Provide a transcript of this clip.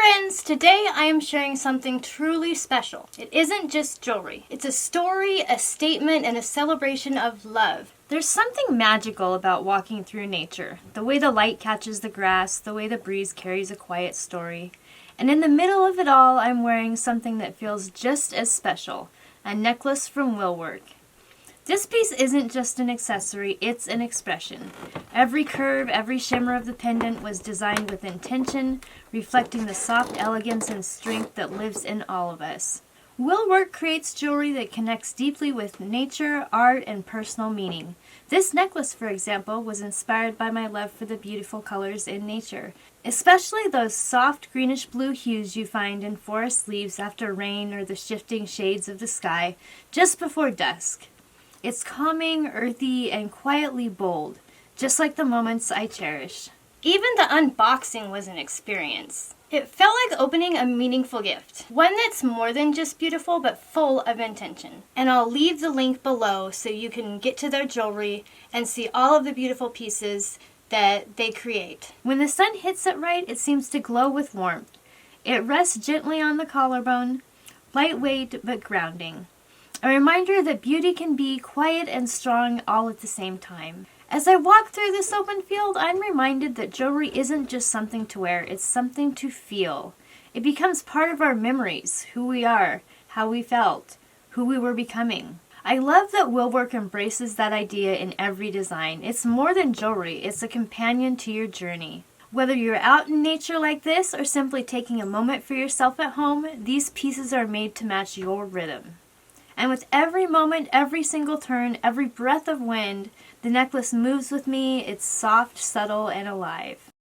friends! Today I am sharing something truly special. It isn't just jewelry. It's a story, a statement, and a celebration of love. There's something magical about walking through nature. The way the light catches the grass, the way the breeze carries a quiet story. And in the middle of it all, I'm wearing something that feels just as special. A necklace from Willwork. This piece isn't just an accessory, it's an expression. Every curve, every shimmer of the pendant was designed with intention, reflecting the soft elegance and strength that lives in all of us. Willwork creates jewelry that connects deeply with nature, art, and personal meaning. This necklace, for example, was inspired by my love for the beautiful colors in nature, especially those soft greenish-blue hues you find in forest leaves after rain or the shifting shades of the sky just before dusk. It's calming, earthy, and quietly bold, just like the moments I cherish. Even the unboxing was an experience. It felt like opening a meaningful gift, one that's more than just beautiful but full of intention. And I'll leave the link below so you can get to their jewelry and see all of the beautiful pieces that they create. When the sun hits it right, it seems to glow with warmth. It rests gently on the collarbone, lightweight but grounding. A reminder that beauty can be quiet and strong all at the same time. As I walk through this open field, I'm reminded that jewelry isn't just something to wear, it's something to feel. It becomes part of our memories, who we are, how we felt, who we were becoming. I love that Willwork embraces that idea in every design. It's more than jewelry, it's a companion to your journey. Whether you're out in nature like this or simply taking a moment for yourself at home, these pieces are made to match your rhythm. And with every moment, every single turn, every breath of wind, the necklace moves with me. It's soft, subtle, and alive.